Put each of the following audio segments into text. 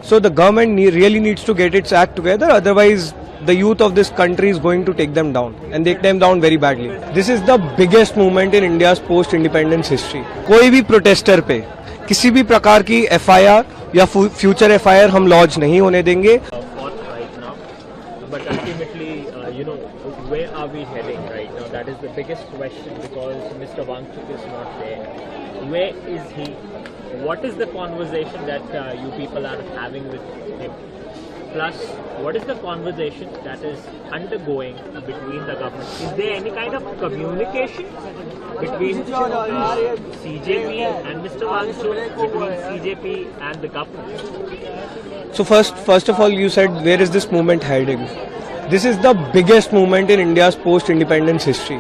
So the government really needs to get its act together, otherwise the youth of this country is going to take them down and take them down very badly. This is the biggest movement in India's post-independence history. कोई भी protester पे किसी भी प्रकार की FIR या future FIR हम launch नहीं होने देंगे. Fought right now, but ultimately, where are we heading right now? That is the biggest question because Mr. Wangchuk is not there. Where is he? What is the conversation that you people are having with him? Plus, what is the conversation that is undergoing between the government? Is there any kind of communication between CJP and Mr. Wangchuk, between CJP and the government? So first of all, you said where is this movement heading? This is the biggest movement in India's post-independence history.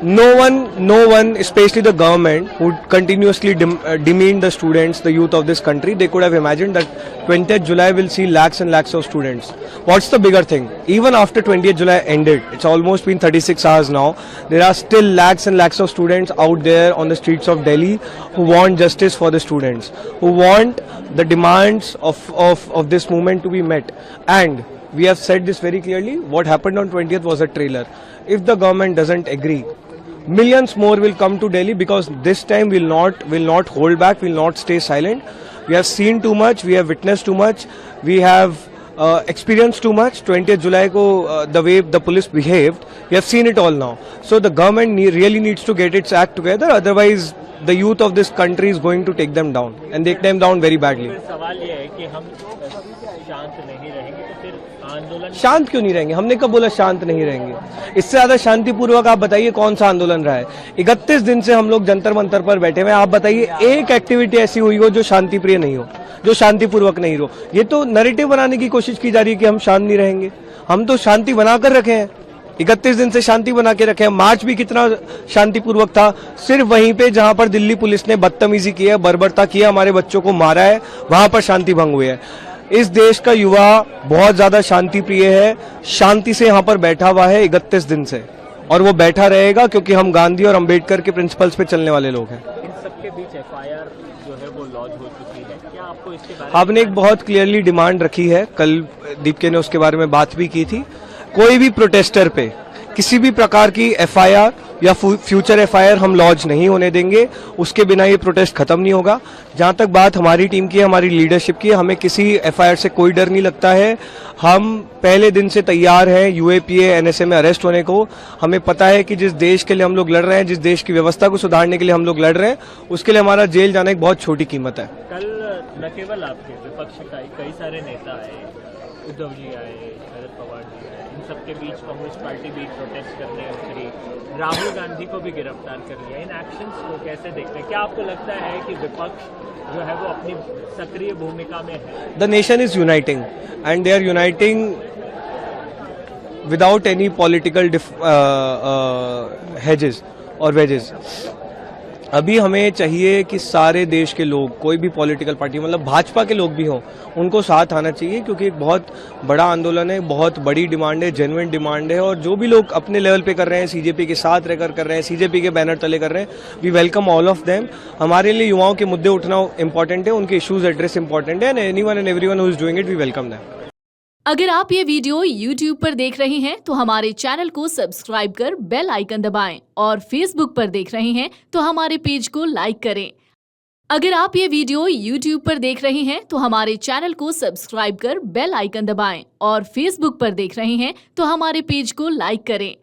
No one, especially the government, would continuously demean the students, the youth of this country. They could have imagined that 20th July will see lakhs and lakhs of students. What's the bigger thing? Even after 20th July ended, it's almost been 36 hours now, there are still lakhs and lakhs of students out there on the streets of Delhi who want justice for the students, who want the demands of this movement to be met. And we have said this very clearly, what happened on 20th was a trailer. If the government doesn't agree, millions more will come to Delhi because this time will not hold back, will not stay silent. We have seen too much, we have witnessed too much, we have experienced too much. 20th July ko the way the police behaved, we have seen it all now. So the government really needs to get its act together, otherwise the youth of this country is going to take them down and take them down very badly. सवाल ये है कि हम शांत नहीं रहेंगे तो फिर आंदोलन शांत क्यों नहीं रहेंगे? हमने कब बोला शांत नहीं रहेंगे? इससे ज्यादा शांतिपूर्वक आप बताइए कौन सा आंदोलन रहा है? 31 दिन से हम लोग जंतर मंतर पर बैठे हुए हैं. आप बताइए एक एक्टिविटी ऐसी हुई हो जो शांति प्रिय नहीं हो, जो शांतिपूर्वक नहीं हो. ये तो नैरेटिव बनाने की कोशिश की जा रही है कि हम शांत नहीं रहेंगे. हम तो शांति बनाकर रखे हैं, 31 दिन से शांति बना के रखे हैं. मार्च भी कितना शांतिपूर्वक था. सिर्फ वहीं पे जहां पर दिल्ली पुलिस ने बदतमीजी की है, बर्बरता की है, हमारे बच्चों को मारा है, वहां पर शांति भंग हुई है. इस देश का युवा बहुत ज्यादा शांति प्रिय है, शांति से यहाँ पर बैठा हुआ है 31 दिन से, और वो बैठा रहेगा क्योंकि हम गांधी और अंबेडकर के प्रिंसिपल्स पे चलने वाले लोग हैं. इन सबके बीच FIR जो है वो लॉन्च हो चुकी है. क्या आपको इसके बारे में आपने एक बहुत क्लियरली डिमांड रखी है, कल दीपके ने उसके बारे में बात भी की थी. कोई भी प्रोटेस्टर पे किसी भी प्रकार की FIR या फ्यूचर FIR हम लॉन्च नहीं होने देंगे. उसके बिना ये प्रोटेस्ट खत्म नहीं होगा. जहां तक बात हमारी टीम की है, हमारी लीडरशिप की है, हमें किसी FIR से कोई डर नहीं लगता है. हम पहले दिन से तैयार हैं UAPA NSA में अरेस्ट होने को. हमें पता है कि जिस देश के लिए हम लोग लड़ रहे हैं, जिस देश की व्यवस्था को सुधारने के लिए हम लोग लड़ रहे हैं, उसके लिए हमारा जेल जाना एक बहुत छोटी कीमत है. कल न केवल आपके विपक्ष का कई सारे नेता आए, उद्धव जी आए, शरद पवार जी आए, इन सबके बीच कांग्रेस पार्टी भी प्रोटेस्ट करने उतरी. राहुल गांधी को भी गिरफ्तार कर लिया. इन एक्शंस को कैसे देखते हैं? क्या आपको लगता है कि विपक्ष जो है वो अपनी सक्रिय भूमिका में है? The nation is uniting and they are uniting without any political hedges or wedges. अभी हमें चाहिए कि सारे देश के लोग, कोई भी पॉलिटिकल पार्टी, मतलब भाजपा के लोग भी हों, उनको साथ आना चाहिए क्योंकि एक बहुत बड़ा आंदोलन है, बहुत बड़ी डिमांड है, जेन्युइन डिमांड है. और जो भी लोग अपने लेवल पे कर रहे हैं, CJP के साथ रहकर कर रहे हैं, CJP के बैनर तले कर रहे हैं, we welcome all of them. हमारे लिए युवाओं के मुद्दे उठना इंपॉर्टेंट है, उनके इश्यूज एड्रेस इंपॉर्टेंट है, and anyone and everyone who is doing it, we welcome them. अगर आप ये वीडियो YouTube पर देख रहे हैं तो हमारे चैनल को सब्सक्राइब कर बेल आइकन दबाएं, और Facebook पर देख रहे हैं तो हमारे पेज को लाइक करें. अगर आप ये वीडियो YouTube पर देख रहे हैं तो हमारे चैनल को सब्सक्राइब कर बेल आइकन दबाएं, और Facebook पर देख रहे हैं तो हमारे पेज को लाइक करें.